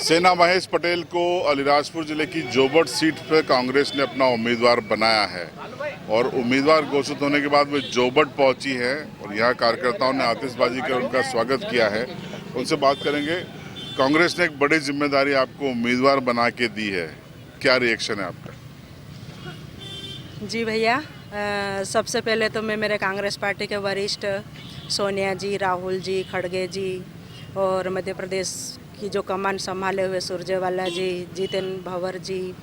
सेना महेश पटेल को अलीराजपुर जिले की जोबट सीट पर कांग्रेस ने अपना उम्मीदवार बनाया है और उम्मीदवार घोषित होने के बाद वे जोबट पहुंची है और यहाँ कार्यकर्ताओं ने आतिशबाजी कर उनका स्वागत किया है। उनसे बात करेंगे। कांग्रेस ने एक बड़ी जिम्मेदारी आपको उम्मीदवार बना के दी है, क्या रिएक्शन है आपका? जी भैया, सबसे पहले तो मैं मेरे कांग्रेस पार्टी के वरिष्ठ सोनिया जी, राहुल जी, खड़गे जी और मध्य प्रदेश की जो कमान संभाले हुए सुरजेवाला जी, जितेंद्र भंवर जी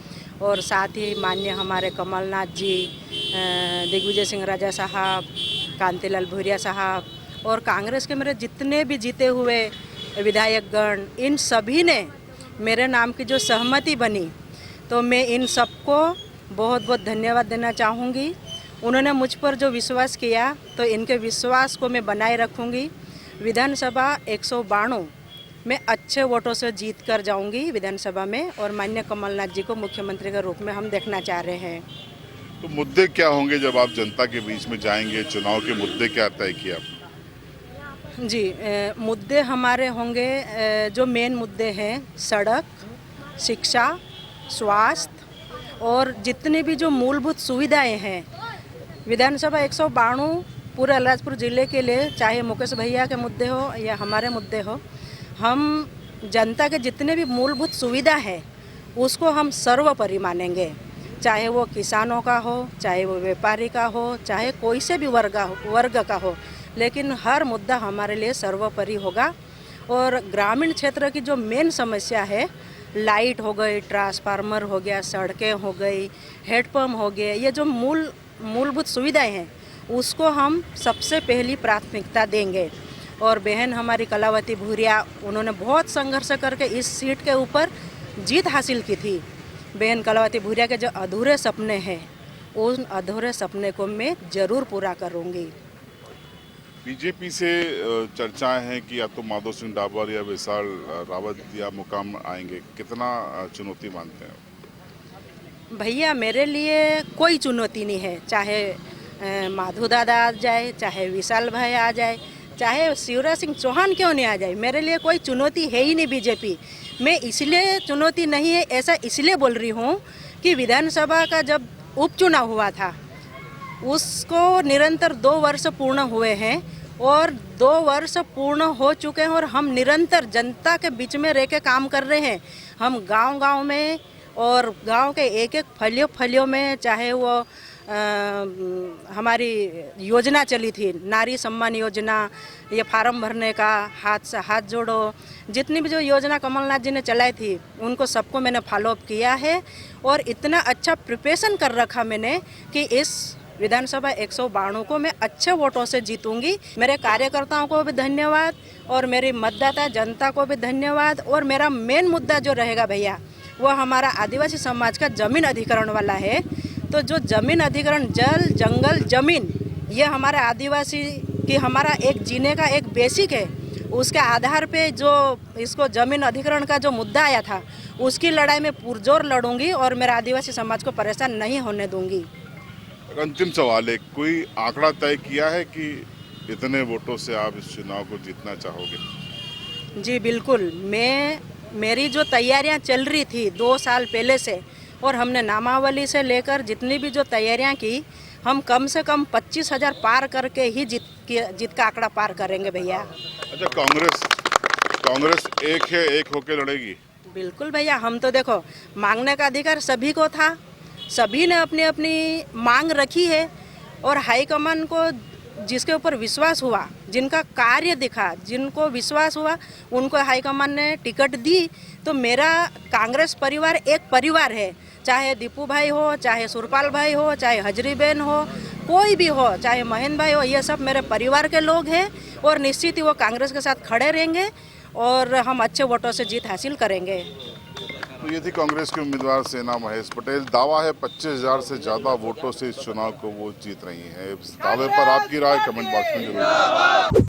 और साथ ही मान्य हमारे कमलनाथ जी, दिग्विजय सिंह राजा साहब, कांतिलाल भूरिया साहब और कांग्रेस के मेरे जितने भी जीते हुए विधायकगण, इन सभी ने मेरे नाम की जो सहमति बनी, तो मैं इन सबको बहुत बहुत धन्यवाद देना चाहूँगी। उन्होंने मुझ पर जो विश्वास किया तो इनके विश्वास को मैं बनाए रखूँगी। विधानसभा 192 में अच्छे वोटों से जीत कर जाऊँगी विधानसभा में और माननीय कमलनाथ जी को मुख्यमंत्री के रूप में हम देखना चाह रहे हैं। तो मुद्दे क्या होंगे जब आप जनता के बीच में जाएंगे? चुनाव के मुद्दे क्या तय किया आपने? जी, मुद्दे हमारे होंगे, जो मेन मुद्दे हैं सड़क, शिक्षा, स्वास्थ्य और जितनी भी जो मूलभूत सुविधाएं हैं। विधानसभा 192 पूरे अलीराजपुर ज़िले के लिए, चाहे मुकेश भैया के मुद्दे हो या हमारे मुद्दे हो, हम जनता के जितने भी मूलभूत सुविधा है उसको हम सर्वोपरि मानेंगे। चाहे वो किसानों का हो, चाहे वो व्यापारी का हो, चाहे कोई से भी वर्ग का हो, लेकिन हर मुद्दा हमारे लिए सर्वोपरि होगा। और ग्रामीण क्षेत्र की जो मेन समस्या है, लाइट हो गई, ट्रांसफार्मर हो गया, सड़कें हो गई, हेडपम्प हो गए, ये जो मूलभूत सुविधाएं हैं उसको हम सबसे पहली प्राथमिकता देंगे। और बहन हमारी कलावती भूरिया, उन्होंने बहुत संघर्ष करके इस सीट के ऊपर जीत हासिल की थी। बहन कलावती भूरिया के जो अधूरे सपने हैं, उन अधूरे सपने को मैं ज़रूर पूरा करूँगी। बीजेपी से चर्चाएं हैं कि या तो माधो सिंह डाबर या विशाल रावत या मुकाम आएंगे, कितना चुनौती मानते हैं? भैया, मेरे लिए कोई चुनौती नहीं है। चाहे माधो दादा आ जाए, चाहे विशाल भाई आ जाए, चाहे शिवराज सिंह चौहान क्यों नहीं आ जाए, मेरे लिए कोई चुनौती है ही नहीं बीजेपी। मैं इसलिए चुनौती नहीं है ऐसा इसलिए बोल रही हूँ कि विधानसभा का जब उपचुनाव हुआ था उसको निरंतर 2 वर्ष पूर्ण हुए हैं और 2 वर्ष पूर्ण हो चुके हैं और हम निरंतर जनता के बीच में रह के काम कर रहे हैं। हम गांव-गांव में और गांव के एक-एक फलियों में, चाहे वो हमारी योजना चली थी, नारी सम्मान योजना, ये फार्म भरने का, हाथ से हाथ जोड़ो, जितनी भी जो योजना कमलनाथ जी ने चलाई थी उनको सबको मैंने फॉलोअप किया है और इतना अच्छा प्रिपरेशन कर रखा मैंने कि इस विधानसभा 192 को मैं अच्छे वोटों से जीतूंगी। मेरे कार्यकर्ताओं को भी धन्यवाद और मेरी मतदाता जनता को भी धन्यवाद। और मेरा मेन मुद्दा जो रहेगा भैया, वो हमारा आदिवासी समाज का जमीन अधिग्रहण वाला है। तो जो जमीन अधिग्रहण, जल, जंगल, जमीन, ये हमारे आदिवासी की हमारा एक जीने का एक बेसिक है। उसके आधार पे जो इसको जमीन अधिग्रहण का जो मुद्दा आया था, उसकी लड़ाई में पुरजोर लड़ूंगी और मेरे आदिवासी समाज को परेशान नहीं होने दूंगी। अंतिम सवाल है, कोई आंकड़ा तय किया है कि इतने वोटों से आप इस चुनाव को जीतना चाहोगे? जी बिल्कुल, मेरी जो तैयारियां चल रही थी 2 साल पहले से, और हमने नामावली से लेकर जितनी भी जो तैयारियां की, हम कम से कम 25,000 पार करके ही जीत का आंकड़ा पार करेंगे भैया। अच्छा, कांग्रेस एक है, एक होके लड़ेगी? बिल्कुल भैया, हम तो देखो, मांगने का अधिकार सभी को था, सभी ने अपनी अपनी मांग रखी है और हाईकमान को जिसके ऊपर विश्वास हुआ, जिनका कार्य दिखा, जिनको विश्वास हुआ, उनको हाईकमान ने टिकट दी। तो मेरा कांग्रेस परिवार एक परिवार है, चाहे दीपू भाई हो, चाहे सुरपाल भाई हो, चाहे हजरी बहन हो, कोई भी हो, चाहे महेंद्र भाई हो, ये सब मेरे परिवार के लोग हैं और निश्चित ही वो कांग्रेस के साथ खड़े रहेंगे और हम अच्छे वोटों से जीत हासिल करेंगे। तो ये थी कांग्रेस के उम्मीदवार सेना महेश पटेल। दावा है 25,000 से ज़्यादा वोटों से इस चुनाव को वो जीत रही हैं। इस दावे पर आपकी राय कमेंट बॉक्स में जरूर।